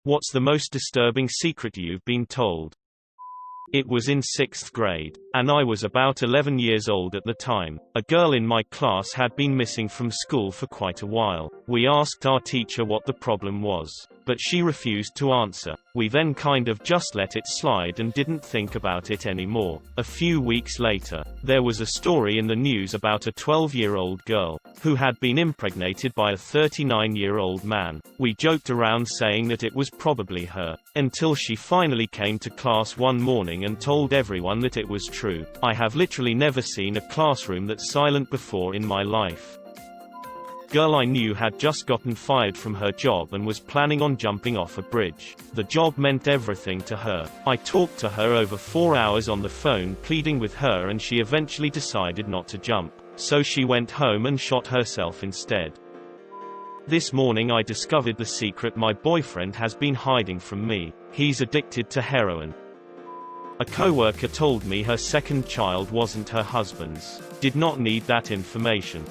What's the most disturbing secret you've been told? It was in 6th grade, and I was about 11 years old at the time. A girl in my class had been missing from school for quite a while. We asked our teacher what the problem was, but she refused to answer. We then kind of just let it slide and didn't think about it anymore. A few weeks later, there was a story in the news about a 12-year-old girl who had been impregnated by a 39-year-old man. We joked around saying that it was probably her, until she finally came to class one morning and told everyone that it was true. I have literally never seen a classroom that's silent before in my life. Girl I knew had just gotten fired from her job and was planning on jumping off a bridge. The job meant everything to her. I talked to her over 4 hours on the phone pleading with her, and she eventually decided not to jump. So she went home and shot herself instead. This morning I discovered the secret my boyfriend has been hiding from me. He's addicted to heroin. A coworker told me her second child wasn't her husband's. Did not need that information.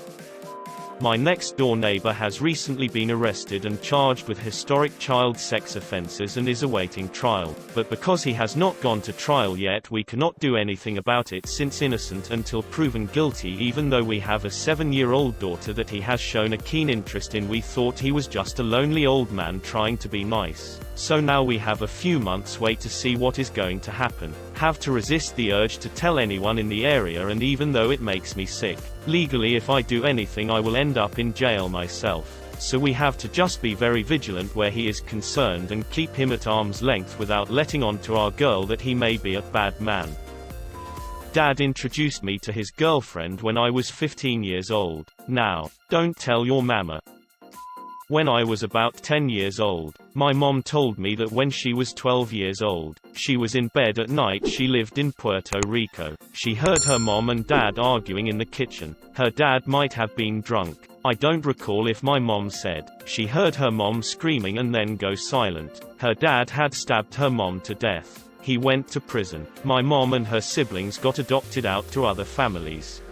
My next-door neighbor has recently been arrested and charged with historic child sex offenses and is awaiting trial, but because he has not gone to trial yet, we cannot do anything about it since innocent until proven guilty. Even though we have a 7-year-old daughter that he has shown a keen interest in, we thought he was just a lonely old man trying to be nice. So now we have a few months wait to see what is going to happen. Have to resist the urge to tell anyone in the area, and even though it makes me sick, legally if I do anything I will end up in jail myself. So we have to just be very vigilant where he is concerned and keep him at arm's length without letting on to our girl that he may be a bad man. Dad introduced me to his girlfriend when I was 15 years old. Now, don't tell your mama. When I was about 10 years old, my mom told me that when she was 12 years old, she was in bed at night. She lived in Puerto Rico. She heard her mom and dad arguing in the kitchen. Her dad might have been drunk. I don't recall if my mom said. She heard her mom screaming and then go silent. Her dad had stabbed her mom to death. He went to prison. My mom and her siblings got adopted out to other families.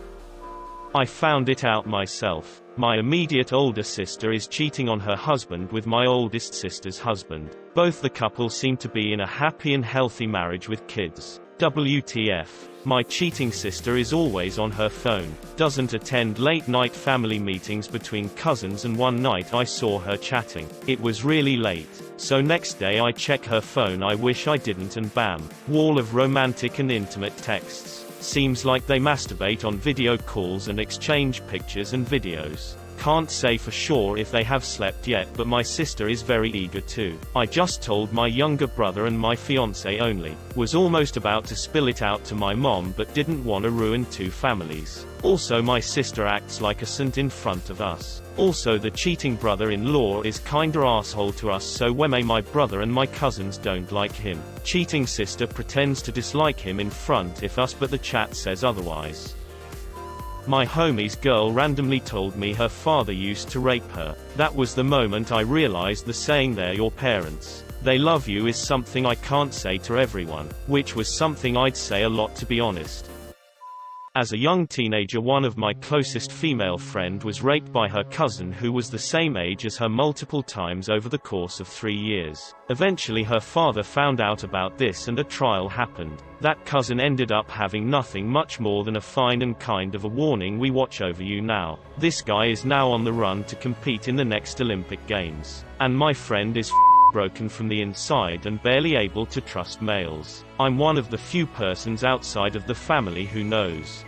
I found it out myself. My immediate older sister is cheating on her husband with my oldest sister's husband. Both the couple seem to be in a happy and healthy marriage with kids. WTF. My cheating sister is always on her phone, doesn't attend late-night family meetings between cousins, and one night I saw her chatting. It was really late. So next day I check her phone. I wish I didn't, and bam. Wall of romantic and intimate texts. Seems like they masturbate on video calls and exchange pictures and videos. Can't say for sure if they have slept yet, but my sister is very eager to. I just told my younger brother and my fiancé only. Was almost about to spill it out to my mom but didn't want to ruin two families. Also, my sister acts like a saint in front of us. Also, the cheating brother-in-law is kinda asshole to us, so when my brother and my cousins don't like him. Cheating sister pretends to dislike him in front of us, but the chat says otherwise. My homie's girl randomly told me her father used to rape her. That was the moment I realized the saying "they're your parents, they love you" is something I can't say to everyone, which was something I'd say a lot, to be honest. As a young teenager, one of my closest female friend was raped by her cousin who was the same age as her multiple times over the course of 3 years. Eventually her father found out about this and a trial happened. That cousin ended up having nothing much more than a fine and kind of a warning: we watch over you now. This guy is now on the run to compete in the next Olympic Games. And my friend is broken from the inside and barely able to trust males. I'm one of the few persons outside of the family who knows.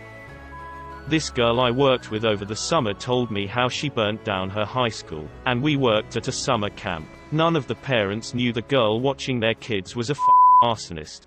This girl I worked with over the summer told me how she burnt down her high school, and we worked at a summer camp. None of the parents knew the girl watching their kids was a arsonist.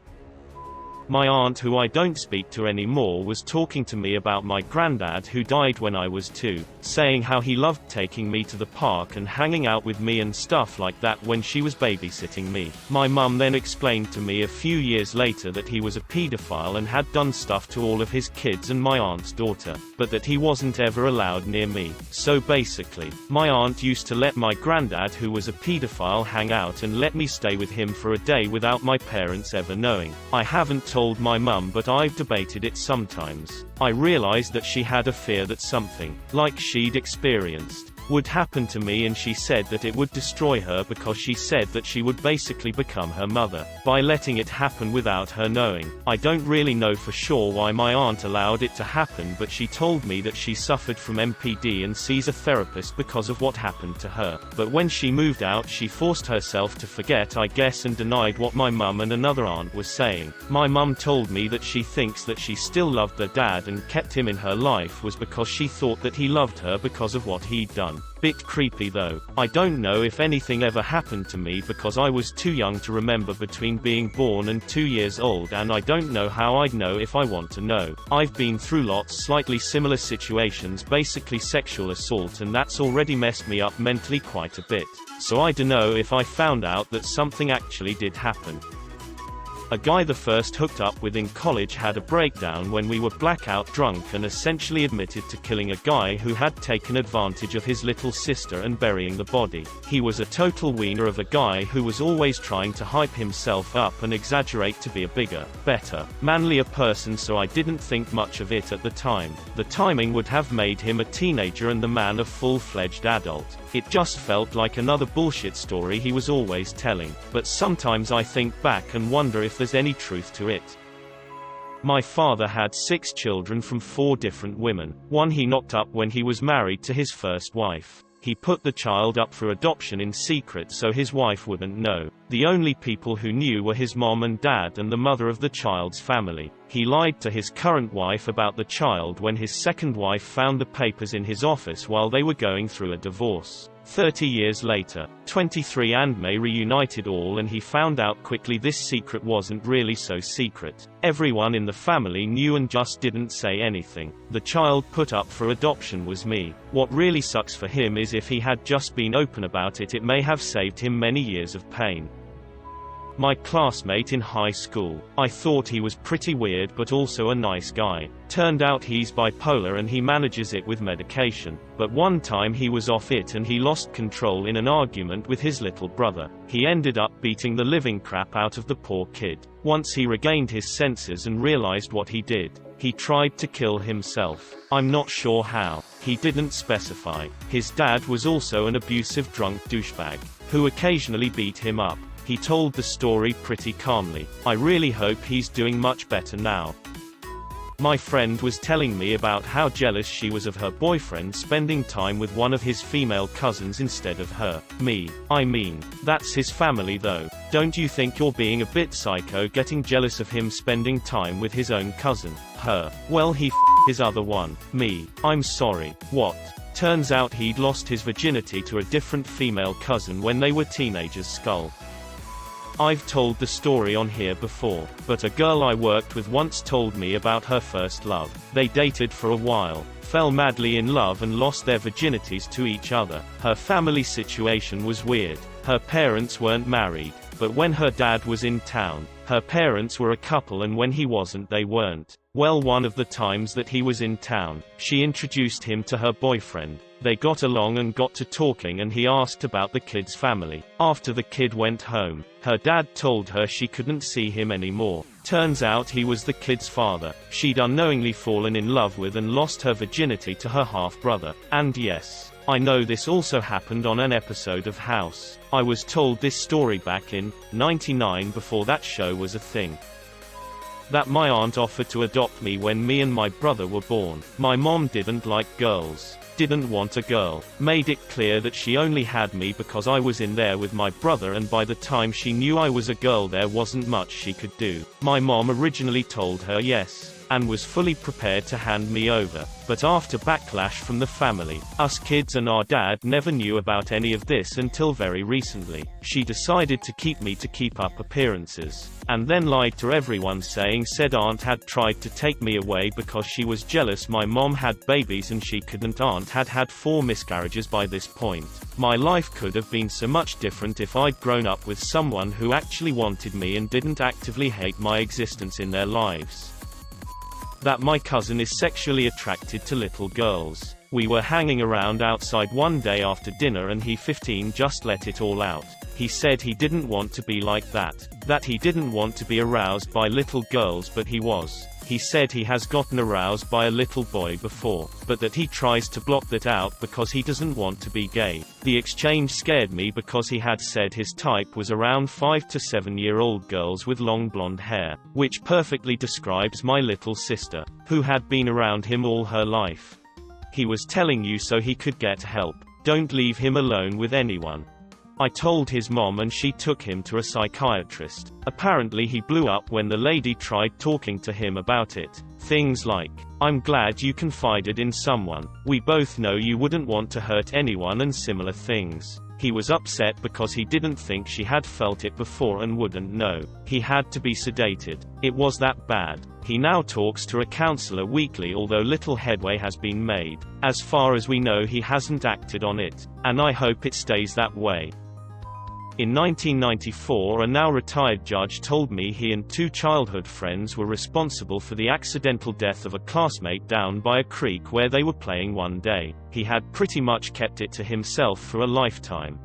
My aunt, who I don't speak to anymore, was talking to me about my granddad who died when I was 2, saying how he loved taking me to the park and hanging out with me and stuff like that when she was babysitting me. My mum then explained to me a few years later that he was a pedophile and had done stuff to all of his kids and my aunt's daughter, but that he wasn't ever allowed near me. So basically, my aunt used to let my granddad, who was a pedophile, hang out and let me stay with him for a day without my parents ever knowing. I haven't told my mum, but I've debated it sometimes. I realized that she had a fear that something like she'd experienced would happen to me, and she said that it would destroy her because she said that she would basically become her mother by letting it happen without her knowing. I don't really know for sure why my aunt allowed it to happen, but she told me that she suffered from MPD and sees a therapist because of what happened to her. But when she moved out, she forced herself to forget, I guess, and denied what my mum and another aunt was saying. My mum told me that she thinks that she still loved their dad and kept him in her life was because she thought that he loved her because of what he'd done. Bit creepy though. I don't know if anything ever happened to me because I was too young to remember between being born and 2 years old, and I don't know how I'd know if I want to know. I've been through lots slightly similar situations, basically sexual assault, and that's already messed me up mentally quite a bit. So I dunno if I found out that something actually did happen. A guy the first hooked up with in college had a breakdown when we were blackout drunk and essentially admitted to killing a guy who had taken advantage of his little sister and burying the body. He was a total wiener of a guy who was always trying to hype himself up and exaggerate to be a bigger, better, manlier person, so I didn't think much of it at the time. The timing would have made him a teenager and the man a full-fledged adult. It just felt like another bullshit story he was always telling, but sometimes I think back and wonder if there's any truth to it. My father had 6 children from 4 different women. One he knocked up when he was married to his first wife. He put the child up for adoption in secret so his wife wouldn't know. The only people who knew were his mom and dad and the mother of the child's family. He lied to his current wife about the child when his second wife found the papers in his office while they were going through a divorce. 30 years later, 23 and May reunited all, and he found out quickly this secret wasn't really so secret. Everyone in the family knew and just didn't say anything. The child put up for adoption was me. What really sucks for him is if he had just been open about it, it may have saved him many years of pain. My classmate in high school. I thought he was pretty weird but also a nice guy. Turned out he's bipolar and he manages it with medication. But one time he was off it and he lost control in an argument with his little brother. He ended up beating the living crap out of the poor kid. Once he regained his senses and realized what he did, he tried to kill himself. I'm not sure how. He didn't specify. His dad was also an abusive drunk douchebag, who occasionally beat him up. He told the story pretty calmly. I really hope he's doing much better now. My friend was telling me about how jealous she was of her boyfriend spending time with one of his female cousins instead of her. I mean, that's his family though. Don't you think you're being a bit psycho getting jealous of him spending time with his own cousin? Her. Well, he his other one. I'm sorry. What? Turns out he'd lost his virginity to a different female cousin when they were teenagers. Skull. I've told the story on here before, but a girl I worked with once told me about her first love. They dated for a while, fell madly in love and lost their virginities to each other. Her family situation was weird. Her parents weren't married, but when her dad was in town, her parents were a couple, and when he wasn't, they weren't. Well, one of the times that he was in town, she introduced him to her boyfriend. They got along and got to talking, and he asked about the kid's family. After the kid went home, her dad told her she couldn't see him anymore. Turns out he was the kid's father. She'd unknowingly fallen in love with and lost her virginity to her half-brother. And yes, I know this also happened on an episode of House. I was told this story back in '99 before that show was a thing. That my aunt offered to adopt me when me and my brother were born. My mom didn't like girls. Didn't want a girl. Made it clear that she only had me because I was in there with my brother, and by the time she knew I was a girl there wasn't much she could do. My mom originally told her yes, and was fully prepared to hand me over, but after backlash from the family, us kids and our dad never knew about any of this until very recently. She decided to keep me to keep up appearances, and then lied to everyone saying said aunt had tried to take me away because she was jealous my mom had babies and she couldn't. Aunt had had 4 miscarriages by this point. My life could have been so much different if I'd grown up with someone who actually wanted me and didn't actively hate my existence in their lives. That my cousin is sexually attracted to little girls. We were hanging around outside one day after dinner and he 15 just let it all out. He said he didn't want to be like that he didn't want to be aroused by little girls, but he was. He said he has gotten aroused by a little boy before, but that he tries to block that out because he doesn't want to be gay. The exchange scared me because he had said his type was around 5 to 7-year-old girls with long blonde hair, which perfectly describes my little sister, who had been around him all her life. He was telling you so he could get help. Don't leave him alone with anyone. I told his mom and she took him to a psychiatrist. Apparently he blew up when the lady tried talking to him about it. Things like, "I'm glad you confided in someone. We both know you wouldn't want to hurt anyone," and similar things. He was upset because he didn't think she had felt it before and wouldn't know. He had to be sedated. It was that bad. He now talks to a counselor weekly, although little headway has been made. As far as we know, he hasn't acted on it, and I hope it stays that way. In 1994, a now retired judge told me he and 2 childhood friends were responsible for the accidental death of a classmate down by a creek where they were playing one day. He had pretty much kept it to himself for a lifetime.